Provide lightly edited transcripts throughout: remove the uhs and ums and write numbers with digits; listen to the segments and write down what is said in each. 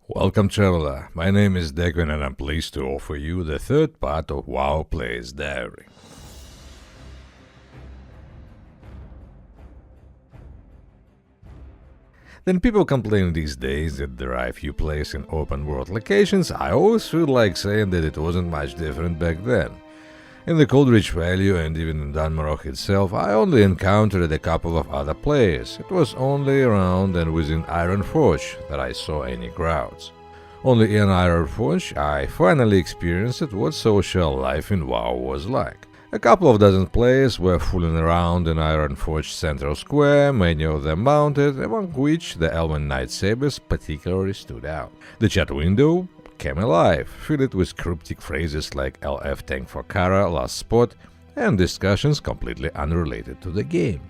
Welcome, traveler. My name is Declan and I'm pleased to offer you the third part of WoW Player's Diary. When people complain these days that there are few players in open world locations, I always feel like saying that it wasn't much different back then. In the Coldridge Valley and even in Dunmarroch itself, I only encountered a couple of other players. It was only around and within Ironforge that I saw any crowds. Only in Ironforge I finally experienced what social life in WoW was like. A couple of dozen players were fooling around in Ironforge Central Square, many of them mounted, among which the Elven Knight Sabers particularly stood out. The chat window came alive, filled with cryptic phrases like LF tank for Kara, last spot, and discussions completely unrelated to the game.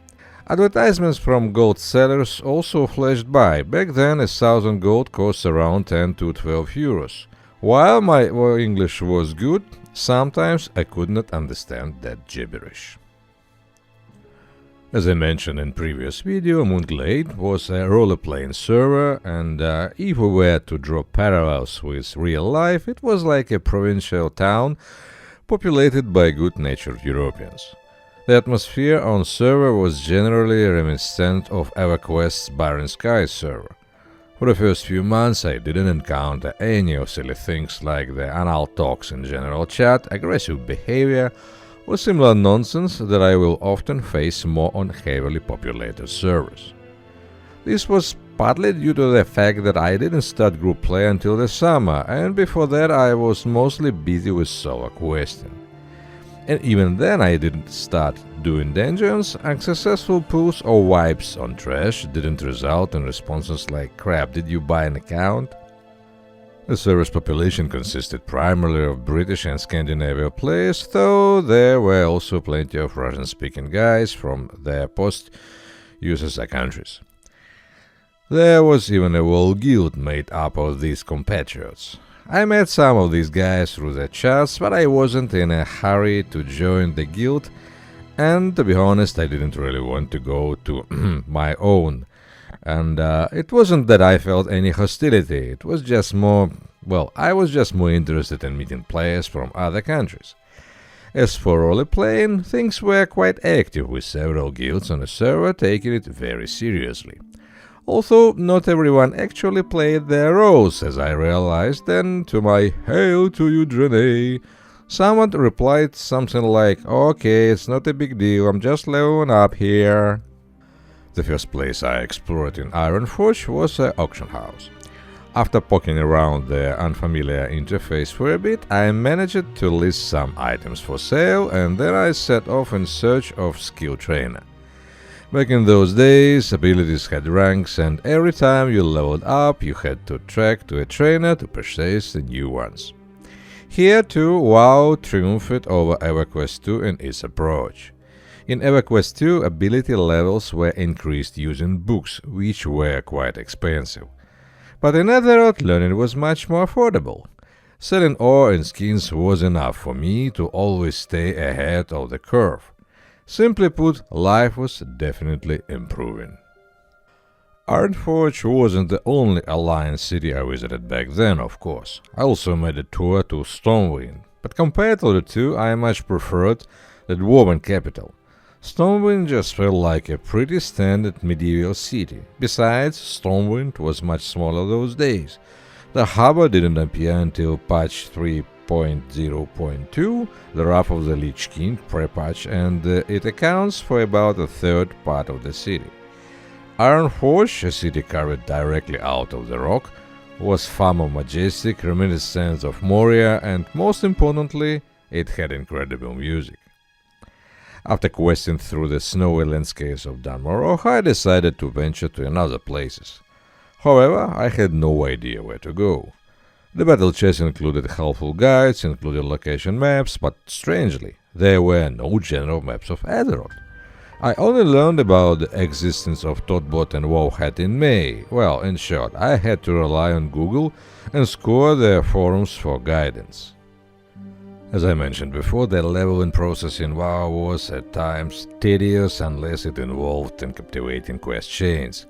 Advertisements from gold sellers also flashed by. Back then, 1,000 gold cost around 10 to 12 euros. While my English was good, sometimes I could not understand that gibberish. As I mentioned in previous video, Moonglade was a role-playing server, and if we were to draw parallels with real life, it was like a provincial town populated by good-natured Europeans. The atmosphere on server was generally reminiscent of EverQuest's Barren Skies server. For the first few months I didn't encounter any of silly things like the anal talks in general chat, aggressive behavior, or similar nonsense that I will often face more on heavily populated servers. This was partly due to the fact that I didn't start group play until the summer, and before that I was mostly busy with solo questing. And even then I didn't start doing dungeons, unsuccessful pulls or wipes on trash didn't result in responses like "crap, did you buy an account?" The server's population consisted primarily of British and Scandinavian players, though there were also plenty of Russian-speaking guys from their post-USSR countries. There was even a WoW guild made up of these compatriots. I met some of these guys through the chats, but I wasn't in a hurry to join the guild, and to be honest, I didn't really want to go to my own. And it wasn't that I felt any hostility, it was just more, I was just more interested in meeting players from other countries. As for role-playing, things were quite active, with several guilds on the server taking it very seriously. Although not everyone actually played their roles, as I realized, and to my "Hail to you, Drene," someone replied something like, "Okay, it's not a big deal, I'm just leveling up here." The first place I explored in Ironforge was an auction house. After poking around the unfamiliar interface for a bit, I managed to list some items for sale, and then I set off in search of skill trainer. Back in those days, abilities had ranks, and every time you leveled up, you had to track to a trainer to purchase the new ones. Here too, WoW triumphed over EverQuest 2 in its approach. In EverQuest 2, ability levels were increased using books, which were quite expensive. But in Netherrealm, learning was much more affordable. Selling ore and skins was enough for me to always stay ahead of the curve. Simply put, life was definitely improving. Ironforge wasn't the only Alliance city I visited back then, of course. I also made a tour to Stormwind, but compared to the two, I much preferred the Dwarven capital. Stormwind just felt like a pretty standard medieval city. Besides, Stormwind was much smaller those days. The harbor didn't appear until patch 3.0.2, the Wrath of the Lich King pre-patch, and it accounts for about a third part of the city. Ironforge, a city carved directly out of the rock, was far more majestic, reminiscent of Moria, and most importantly, it had incredible music. After questing through the snowy landscapes of Dunmarroch, I decided to venture to other places. However, I had no idea where to go. The battle chest included helpful guides, included location maps, but strangely, there were no general maps of Azeroth. I only learned about the existence of Totbot and Wowhat in May. Well, in short, I had to rely on Google and scour their forums for guidance. As I mentioned before, the leveling process in WoW was at times tedious unless it involved in captivating quest chains.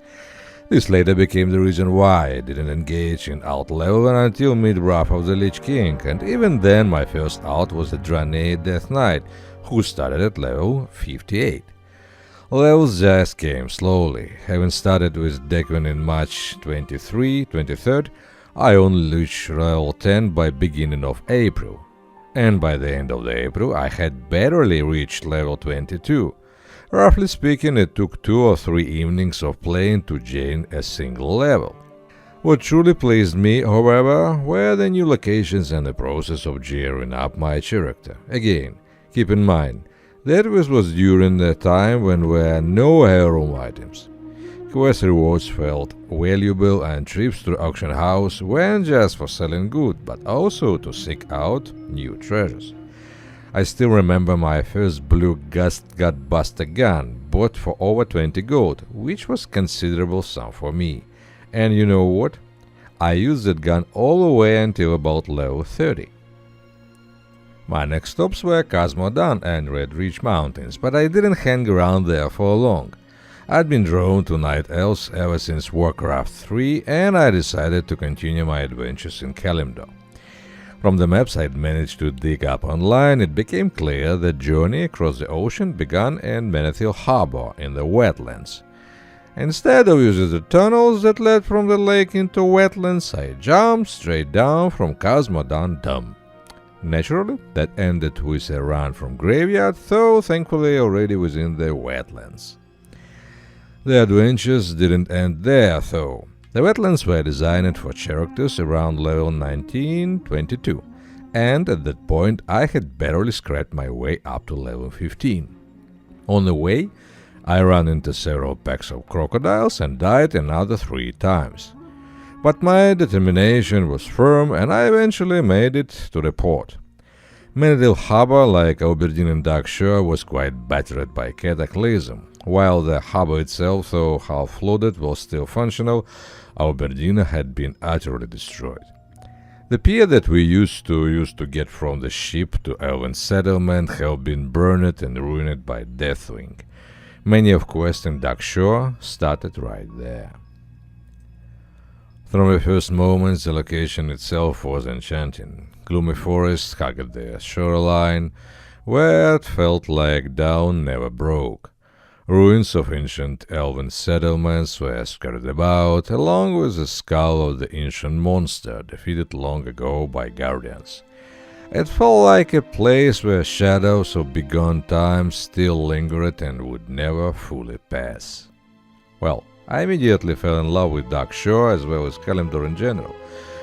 This later became the reason why I didn't engage in alt level until mid-Wrath of the Lich King, and even then my first alt was the Draenei Death Knight, who started at level 58. Levels just came slowly. Having started with Dequan in March 23rd, I only reached level 10 by beginning of April, and by the end of the April I had barely reached level 22. Roughly speaking, it took 2 or 3 evenings of playing to gain a single level. What truly pleased me, however, were the new locations and the process of gearing up my character. Again, keep in mind, that was during the time when there were no heirloom items. Quest rewards felt valuable and trips to the auction house weren't just for selling goods, but also to seek out new treasures. I still remember my first blue Gutbuster gun, bought for over 20 gold, which was considerable sum for me. And you know what? I used that gun all the way until about level 30. My next stops were Cosmodan and Red Ridge Mountains, but I didn't hang around there for long. I'd been drawn to Night Elves ever since Warcraft 3, and I decided to continue my adventures in Kalimdor. From the maps I'd managed to dig up online, it became clear that journey across the ocean began in Menethil Harbor in the wetlands. Instead of using the tunnels that led from the lake into wetlands, I jumped straight down from Cosmodan Dam. Naturally, that ended with a run from Graveyard, though thankfully already within the wetlands. The adventures didn't end there, though. The wetlands were designed for characters around level 19-22, and at that point I had barely scraped my way up to level 15. On the way, I ran into several packs of crocodiles and died another 3 times. But my determination was firm, and I eventually made it to the port. Menethil Harbor, like Aberdeen and Darkshore, was quite battered by cataclysm. While the harbor itself, though half-flooded, was still functional, Aberdeen had been utterly destroyed. The pier that we used to get from the ship to Elven settlement had been burned and ruined by Deathwing. Many of quests in Darkshore started right there. From the first moments, the location itself was enchanting. Gloomy forests hugged the shoreline, where it felt like dawn never broke. Ruins of ancient elven settlements were scattered about, along with the skull of the ancient monster defeated long ago by guardians. It felt like a place where shadows of bygone times still lingered and would never fully pass. Well, I immediately fell in love with Darkshore as well as Kalimdor in general,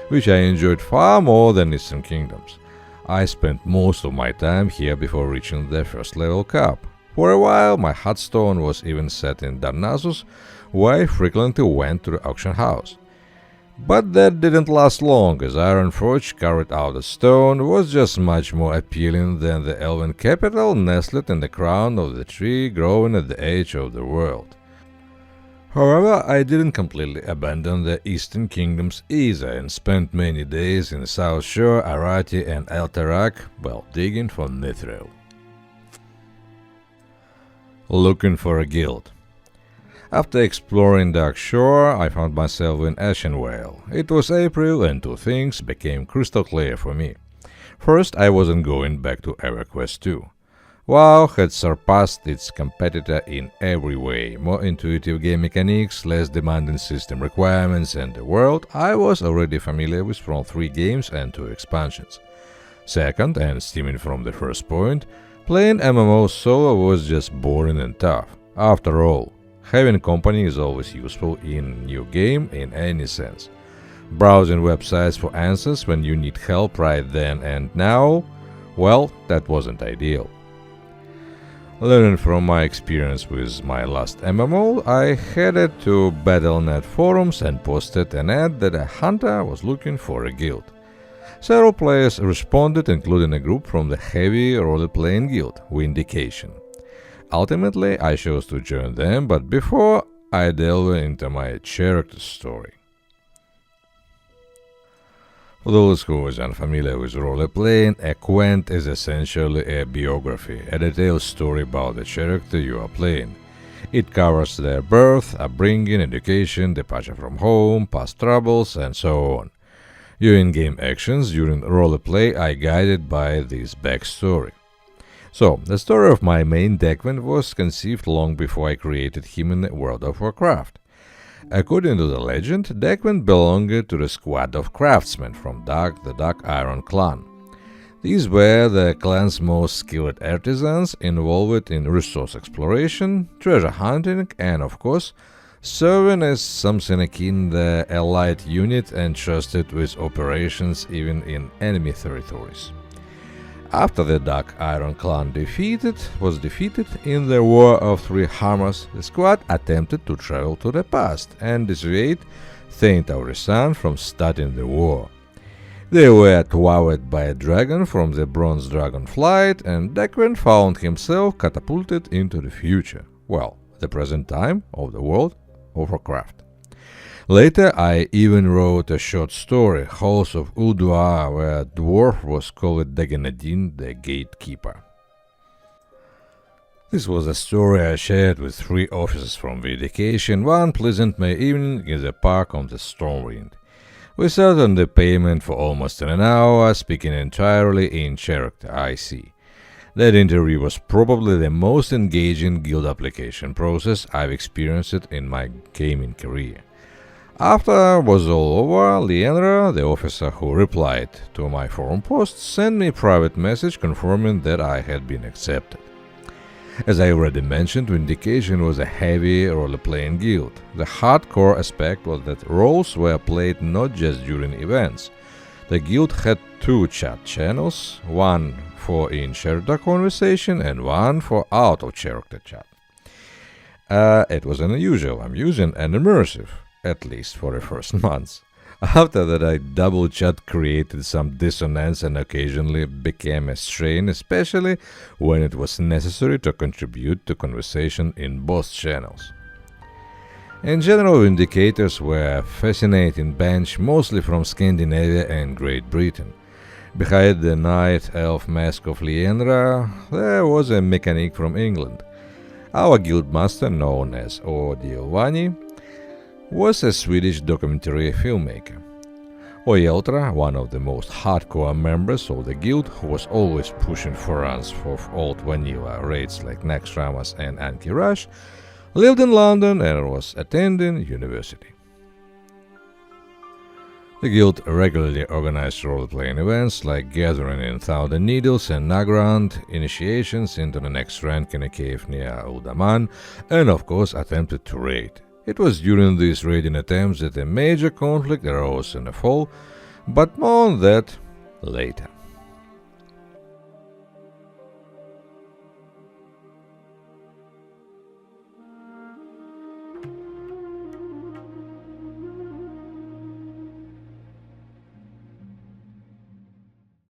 which I enjoyed far more than Eastern Kingdoms. I spent most of my time here before reaching the first level cap. For a while, my hearthstone was even set in Darnassus, where I frequently went to the auction house. But that didn't last long, as Ironforge, carved out of stone, was just much more appealing than the elven capital nestled in the crown of the tree growing at the edge of the world. However, I didn't completely abandon the Eastern Kingdoms either, and spent many days in South Shore, Arati and Eltarak, digging for Mithril. Looking for a guild. After exploring Darkshore, I found myself in Ashenvale. It was April, and 2 things became crystal clear for me. First, I wasn't going back to EverQuest 2. WoW had surpassed its competitor in every way: more intuitive game mechanics, less demanding system requirements, and a world I was already familiar with from 3 games and 2 expansions. Second, and stemming from the first point, playing MMO solo was just boring and tough. After all, having company is always useful in new game in any sense. Browsing websites for answers when you need help right then and now, that wasn't ideal. Learning from my experience with my last MMO, I headed to Battle.net forums and posted an ad that a hunter was looking for a guild. Several players responded, including a group from the heavy role-playing guild, Vindication. Ultimately, I chose to join them, but before I delve into my character story. For those who are unfamiliar with role-playing, a quent is essentially a biography, a detailed story about the character you are playing. It covers their birth, upbringing, education, departure from home, past troubles, and so on. Your in-game actions during roleplay are guided by this backstory. So, the story of my main Declan was conceived long before I created him in the World of Warcraft. According to the legend, Declan belonged to the squad of craftsmen from the Dark Iron clan. These were the clan's most skilled artisans involved in resource exploration, treasure hunting, and, of course, serving as something akin the allied unit entrusted with operations even in enemy territories. After the Dark Iron clan was defeated in the War of Three Hammers, the squad attempted to travel to the past and dissuade Thane Taurisan from starting the war. They were thwarted by a dragon from the Bronze Dragon flight, and Declan found himself catapulted into the future, well, the present time of the world of Warcraft. Later, I even wrote a short story, Halls of Ulduar, where a dwarf was called Daganadin, the Gatekeeper. This was a story I shared with 3 officers from Vindication one pleasant May evening in the park on the Stormwind. We sat on the pavement for almost an hour, speaking entirely in character, I see. That interview was probably the most engaging guild application process I've experienced in my gaming career. After it was all over, Leandra, the officer who replied to my forum post, sent me a private message confirming that I had been accepted. As I already mentioned, Vindication was a heavy role-playing guild. The hardcore aspect was that roles were played not just during events. The guild had 2 chat channels, one for in-character conversation and one for out-of-character chat. It was unusual, amusing, and immersive, at least for the first months. After that, I double chat created some dissonance and occasionally became a strain, especially when it was necessary to contribute to conversation in both channels. In general, Vindicators were a fascinating bunch, mostly from Scandinavia and Great Britain. Behind the Night Elf mask of Leandra, there was a mechanic from England. Our guildmaster, known as Odielvani, was a Swedish documentary filmmaker. Ojeltra, one of the most hardcore members of the guild, who was always pushing for runs for old vanilla raids like Naxxramas and Anki Rush, lived in London and was attending university. The guild regularly organized role-playing events like gathering in Thousand Needles and Nagrand, initiations into the next rank in a cave near Uldaman, and of course attempted to raid. It was during these raiding attempts that a major conflict arose in the fall, but more on that later.